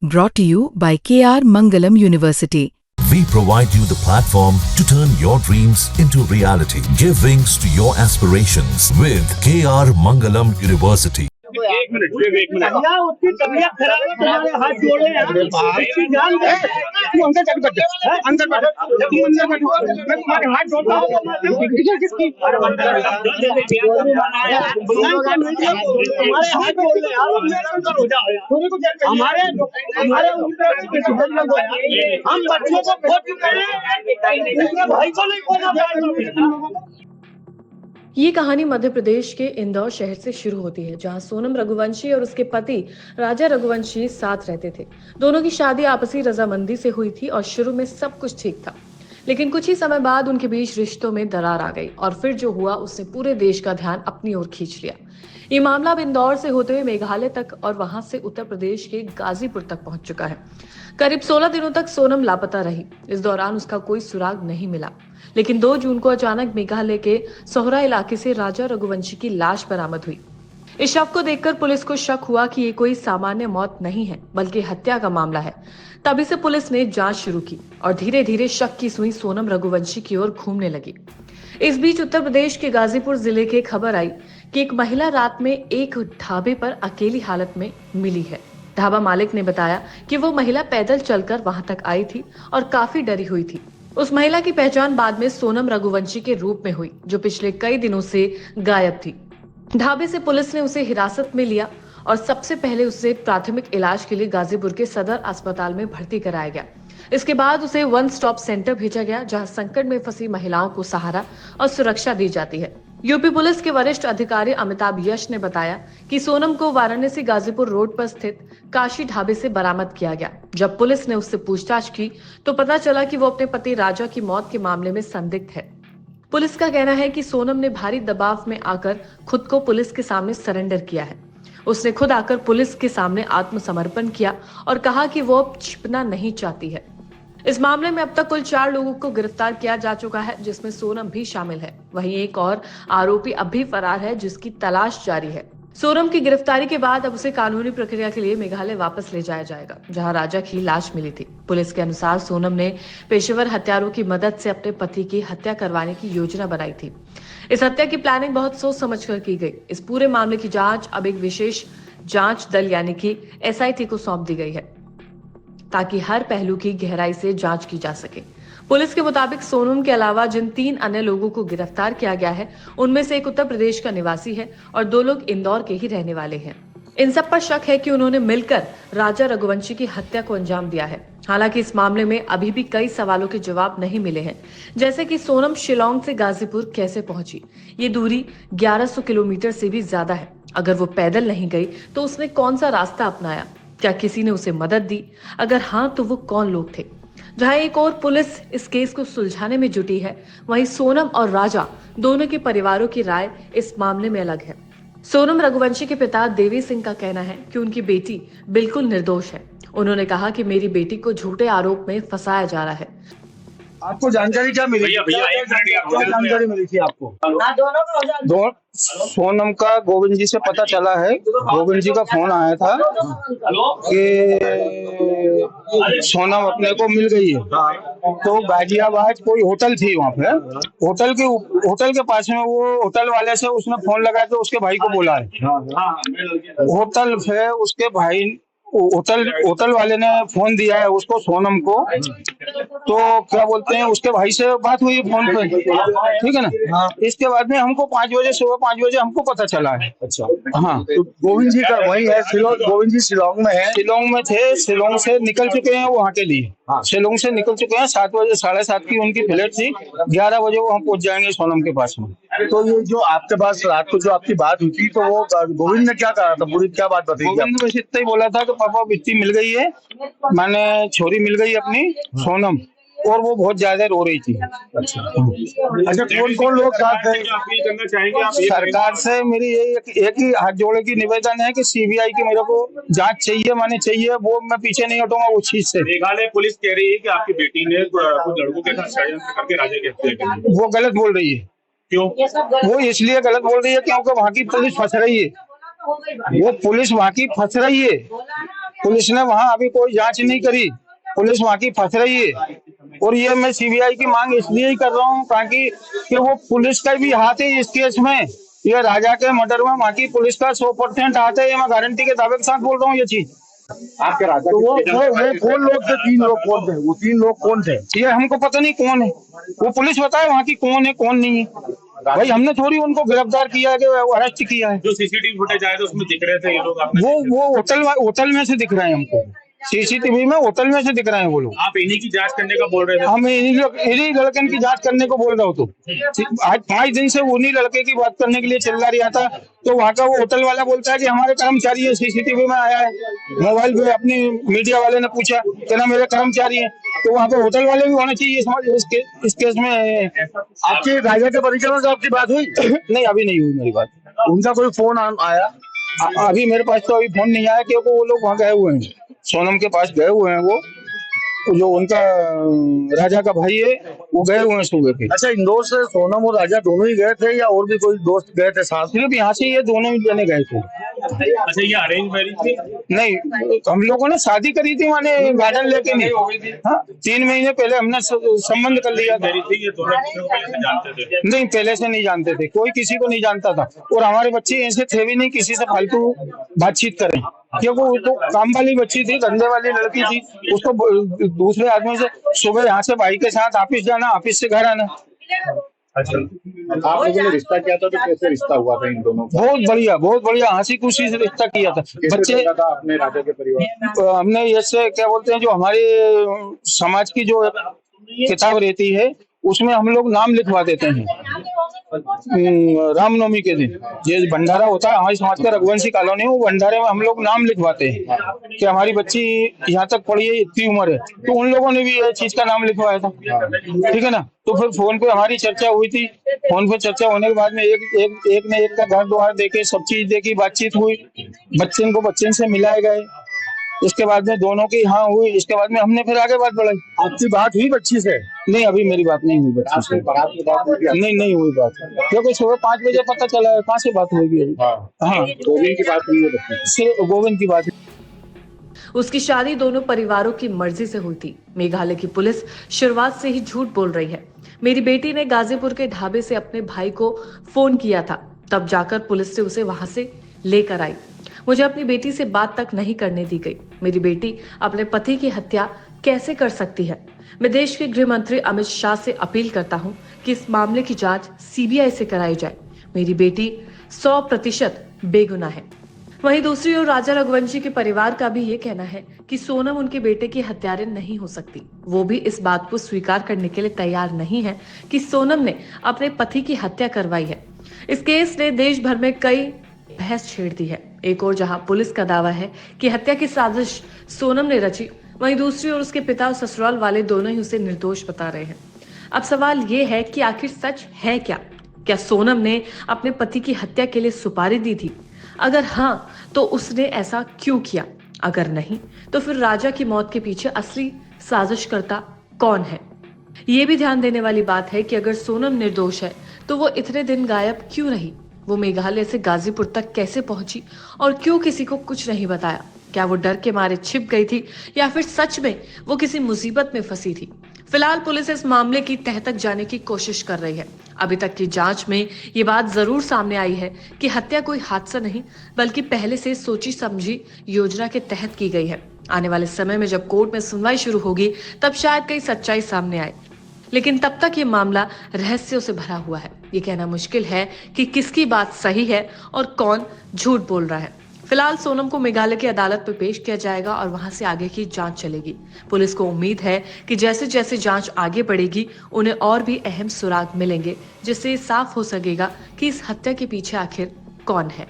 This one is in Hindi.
Brought to you by KR Mangalam University. We provide you the platform to turn your dreams into reality. Give wings to your aspirations with KR Mangalam University. एक मिनट अल्लाह उसकी तबीयत खराब है, तुम्हारे हाथ जोड़े हैं, उसकी जान दे। तू अंदर चल बैठ, अंदर बैठ, तू अंदर बैठ, मैं तुम्हारे हाथ जोड़ता हूँ। किसकी तुम्हारे हाथ जोड़ ले यार, हमारे हम बच्चों को खो चुके हैं, भाई को नहीं खोना। ये कहानी मध्य प्रदेश के इंदौर शहर से शुरू होती है, जहां सोनम रघुवंशी और उसके पति राजा रघुवंशी साथ रहते थे। दोनों की शादी आपसी रजामंदी से हुई थी और शुरू में सब कुछ ठीक था, लेकिन कुछ ही समय बाद उनके बीच रिश्तों में दरार आ गई और फिर जो हुआ उसने पूरे देश का ध्यान अपनी ओर खींच लिया। ये मामला अब इंदौर से होते हुए मेघालय तक और वहां से उत्तर प्रदेश के गाजीपुर तक पहुंच चुका है। करीब 16 दिनों तक सोनम लापता रही। इस दौरान उसका कोई सुराग नहीं मिला, लेकिन 2 जून को अचानक मेघालय के सोहरा इलाके से राजा रघुवंशी की लाश बरामद हुई। इस शव को देखकर पुलिस को शक हुआ कि ये कोई सामान्य मौत नहीं है, बल्कि हत्या का मामला है। तभी से पुलिस ने जांच शुरू की और धीरे धीरे शक की सुई सोनम रघुवंशी की ओर घूमने लगी। इस बीच उत्तर प्रदेश के गाजीपुर जिले के खबर आई कि एक महिला रात में एक ढाबे पर अकेली हालत में मिली है। ढाबा मालिक ने बताया कि वो महिला पैदल चलकर वहां तक आई थी और काफी डरी हुई थी। उस महिला की पहचान बाद में सोनम रघुवंशी के रूप में हुई, जो पिछले कई दिनों से गायब थी। ढाबे से पुलिस ने उसे हिरासत में लिया और सबसे पहले उसे प्राथमिक इलाज के लिए गाजीपुर के सदर अस्पताल में भर्ती कराया गया। इसके बाद उसे वन स्टॉप सेंटर भेजा गया, जहां संकट में फंसी महिलाओं को सहारा और सुरक्षा दी जाती है। यूपी पुलिस के वरिष्ठ अधिकारी अमिताभ यश ने बताया कि सोनम को वाराणसी गाजीपुर रोड पर स्थित काशी ढाबे से बरामद किया गया। जब पुलिस ने उससे पूछताछ की तो पता चला कि वो अपने पति राजा की मौत के मामले में संदिग्ध है। पुलिस का कहना है कि सोनम ने भारी दबाव में आकर खुद को पुलिस के सामने सरेंडर किया है। उसने खुद आकर पुलिस के सामने आत्मसमर्पण किया और कहा कि वो अब छिपना नहीं चाहती है। इस मामले में अब तक कुल 4 लोगों को गिरफ्तार किया जा चुका है, जिसमें सोनम भी शामिल है। वहीं एक और आरोपी अब भी फरार है, जिसकी तलाश जारी है। सोनम की गिरफ्तारी के बाद अब उसे कानूनी प्रक्रिया के लिए मेघालय वापस ले जाया जाएगा, जहां राजा की लाश मिली थी। पुलिस के अनुसार सोनम ने पेशेवर हत्यारों की मदद से अपने पति की हत्या करवाने की योजना बनाई थी। इस हत्या की प्लानिंग बहुत सोच समझकर की गई। इस पूरे मामले की जांच अब एक विशेष जांच दल यानी कि SIT को सौंप दी गई है, ताकि हर पहलू की गहराई से जांच की जा सके। पुलिस के मुताबिक सोनम के अलावा जिन 3 अन्य लोगों को गिरफ्तार किया गया है, उनमें से एक उत्तर प्रदेश का निवासी है और 2 लोग इंदौर के ही रहने वाले हैं। इन सब पर शक है कि उन्होंने मिलकर राजा रघुवंशी की हत्या को अंजाम दिया है। हालांकि इस मामले में अभी भी कई सवालों के जवाब नहीं मिले हैं, जैसे कि सोनम शिलोंग से गाजीपुर कैसे पहुंची। ये दूरी 1100 किलोमीटर से भी ज्यादा है। अगर वो पैदल नहीं गई तो उसने कौन सा रास्ता अपनाया? क्या किसी ने उसे मदद दी? अगर हाँ, तो वो कौन लोग थे? जहां एक और पुलिस इस केस को सुलझाने में जुटी है, वहीं सोनम और राजा दोनों के परिवारों की राय इस मामले में अलग है। सोनम रघुवंशी के पिता देवी सिंह का कहना है कि उनकी बेटी बिल्कुल निर्दोष है। उन्होंने कहा कि मेरी बेटी को झूठे आरोप में फंसाया जा रहा है। आपको जानकारी क्या मिली? क्या जानकारी मिली थी आपको? सोनम का गोविंद जी से पता चला है। गोविंद जी का फोन आया था कि सोनम अपने को मिल गई है। तो गाजियाबाद कोई होटल थी, वहाँ पे होटल के पास में वो होटल वाले से उसने फोन लगा के उसके भाई को बोला है। होटल से उसके भाई होटल वाले ने फोन दिया है उसको, सोनम को। तो क्या बोलते हैं, उसके भाई से बात हुई फोन पे, ठीक है ना। हाँ। इसके बाद में हमको सुबह 5 बजे हमको पता चला है। अच्छा, हाँ। तो गोविंद जी का वही है, गोविंद जी शिलोंग में है। शिलोंग में थे, शिलोंग से निकल चुके हैं वहाँ के लिए। हाँ। शिलोंग से निकल चुके हैं। 7 बजे 7:30 की उनकी फ्लाइट थी। 11 बजे वो हम पहुंच जाएंगे सोनम के पास में। तो ये जो आपके पास रात को जो आपकी बात हुई थी, तो वो गोविंद ने क्या कहा था? पूरी क्या बात बताई? गोविंद ने बस इतना ही बोला था कि पापा बिट्टी मिल गई है, मैंने छोरी मिल गई अपनी सोनम, और वो बहुत ज्यादा रो रही थी। अच्छा, कौन लोग साथ थे? सरकार से मेरी एक ही हाथ जोड़े की निवेदन है कि CBI की मेरे को जांच चाहिए, माने चाहिए। वो मैं पीछे नहीं हटूंगा उस चीज से। मेघालय पुलिस कह रही है कि आपकी बेटी ने कुछ लड़कों के साथ षड्यंत्र करके राजा की हत्या की। वो गलत बोल रही है। क्यों? वो इसलिए गलत बोल रही है क्योंकि वहाँ की पुलिस फंस रही है। वो पुलिस वहाँ की फंस रही है। पुलिस ने वहाँ अभी कोई जांच नहीं करी, पुलिस वहाँ की फंस रही है। और ये मैं सीबीआई की मांग इसलिए ही कर रहा हूँ ताकि कि वो पुलिस का भी हाथ है इस केस में। ये राजा के मर्डर में वहाँ की पुलिस का 100% हाथ है, ये मैं गारंटी के दावे के साथ बोल रहा हूँ ये चीज। आपके राजा तो वो कौन लोग थे? 3 लोग कौन थे? वो 3 लोग कौन थे? ये हमको पता नहीं कौन है, वो पुलिस बताए वहाँ की कौन है कौन नहीं है। भाई हमने थोड़ी उनको गिरफ्तार किया है कि अरेस्ट किया है। जो सीसीटीवी फुटेज आया था उसमें दिख रहे थे ये लोग आपने वो होटल में से दिख रहे हैं हमको, सीसीटीवी में होटल में से दिख रहे हैं वो लोग। आप इन्हीं की जांच करने का बोल रहे थे। हम इन्हीं लड़कन की जांच करने को बोल रहा हूँ। तो आज 5 दिन से उन्हीं लड़के की बात करने के लिए चिल्ला रहा था। तो वहाँ का वो होटल वाला बोलता है कि हमारे कर्मचारी है, सीसीटीवी में आया है। मोबाइल पे अपनी मीडिया वाले ने पूछा कि ना मेरे कर्मचारी है। तो वहाँ पे होटल वाले भी होने चाहिए इस केस में। आपके राजा के परिजनों से आपकी बात हुई? नहीं, अभी नहीं हुई मेरी बात। उनका कोई फोन आया? अभी मेरे पास तो अभी फोन नहीं आया क्योंकि वो लोग वहाँ गए हुए हैं, सोनम के पास गए हुए हैं। वो जो उनका राजा का भाई है वो गए हुए हैं सुबह के। अच्छा, इंदौर से सोनम और राजा दोनों ही गए थे या और भी कोई दोस्त गए थे साथ? सिर्फ यहाँ से ये दोनों ही जने गए थे। अच्छा, ये अरेंज मैरिज थी? नहीं, हम लोगों ने शादी करी थी, माने गार्डन लेके नहीं। हाँ, 3 महीने पहले हमने संबंध कर लिया था। मैरिज थी, ये दोनों पहले से जानते थे? नहीं, पहले से नहीं जानते थे, कोई किसी को नहीं जानता था। और हमारे बच्चे ऐसे थे भी नहीं किसी से फालतू बातचीत करें, क्योंकि वो तो काम वाली बच्ची थी, धंधे वाली लड़की थी। उसको दूसरे आदमी से सुबह यहाँ से भाई के साथ ऑफिस जाना, ऑफिस से घर आना। अच्छा, आप लोगों ने रिश्ता किया था तो कैसे रिश्ता हुआ था इन दोनों का? बहुत बढ़िया हंसी खुशी से रिश्ता किया था। बच्चे था अपने राजा के परिवार? हमने ऐसे क्या बोलते हैं, जो हमारे समाज की जो किताब रहती है उसमें हम लोग नाम लिखवा देते हैं। रामनवमी के दिन ये भंडारा होता है हमारी समाज का, रघुवंशी कॉलोनी, वो भंडारे में हम लोग नाम लिखवाते हैं कि हमारी बच्ची यहाँ तक पढ़ी है, इतनी उम्र है। तो उन लोगों ने भी ये चीज का नाम लिखवाया था, ठीक है ना। तो फिर फोन पे हमारी चर्चा हुई थी। फोन पे चर्चा होने के बाद में एक ने एक का घर द्वार देखे, सब चीज देखी, बातचीत हुई, बच्चे से मिलाए गए। इसके बाद में दोनों की हाँ हुई। इसके बाद में हमने फिर आगे बात बढ़ाई। आपकी बात हुई बच्ची से? नहीं, अभी मेरी बात नहीं हुई बच्ची से। बारात में बात हुई? नहीं हुई बात, क्योंकि सुबह 5 बजे पता चला है, कहाँ से बात होगी अभी। हाँ, गोविंद की बात हुई है बच्ची से, गोविंद की बात। उसकी शादी दोनों परिवारों की मर्जी से हुई थी। मेघालय की पुलिस शुरुआत से ही झूठ बोल रही है। मेरी बेटी ने गाजीपुर के ढाबे से अपने भाई को फोन किया था, तब जाकर पुलिस से उसे वहां से लेकर आई। मुझे अपनी बेटी से बात तक नहीं करने दी गई। मेरी बेटी अपने पति की हत्या कैसे कर सकती है? मैं देश के गृह मंत्री अमित शाह से अपील करता हूं कि इस मामले की जांच सीबीआई से कराई जाए। मेरी बेटी 100% बेगुनाह है। वहीं दूसरी ओर राजा रघुवंशी के परिवार का भी ये कहना है कि सोनम उनके बेटे की हत्यारे नहीं हो सकती। वो भी इस बात को स्वीकार करने के लिए तैयार नहीं है कि सोनम ने अपने पति की हत्या करवाई है। इस केस ने देश भर में कई बहस छेड़ दी है। एक और जहां पुलिस का दावा है कि हत्या की साजिश सोनम ने रची, वहीं दूसरी ओर उसके पिता और ससुराल वाले दोनों ही उसे निर्दोष बता रहे हैं। अब सवाल ये है कि आखिर सच है क्या सोनम ने अपने पति की हत्या के लिए सुपारी दी थी? अगर हाँ, तो उसने ऐसा क्यों किया? अगर नहीं, तो फिर राजा की मौत के पीछे असली साजिशकर्ता कौन है? ये भी ध्यान देने वाली बात है कि अगर सोनम निर्दोष है तो वो इतने दिन गायब क्यों रही? वो मेघालय से गाजीपुर तक कैसे पहुंची और क्यों किसी को कुछ नहीं बताया? क्या वो डर के मारे छिप गई थी या फिर सच में वो किसी मुसीबत में फंसी थी? फिलहाल पुलिस इस मामले की तह तक जाने की कोशिश कर रही है। अभी तक की जांच में ये बात जरूर सामने आई है कि हत्या कोई हादसा नहीं, बल्कि पहले से सोची समझी योजना के तहत की गई है। आने वाले समय में जब कोर्ट में सुनवाई शुरू होगी, तब शायद कई सच्चाई सामने आए, लेकिन तब तक ये मामला रहस्यों से भरा हुआ है। ये कहना मुश्किल है कि किसकी बात सही है और कौन झूठ बोल रहा है। फिलहाल सोनम को मेघालय की अदालत में पेश किया जाएगा और वहां से आगे की जांच चलेगी। पुलिस को उम्मीद है कि जैसे जैसे जांच आगे बढ़ेगी, उन्हें और भी अहम सुराग मिलेंगे, जिससे साफ हो सकेगा कि इस हत्या के पीछे आखिर कौन है।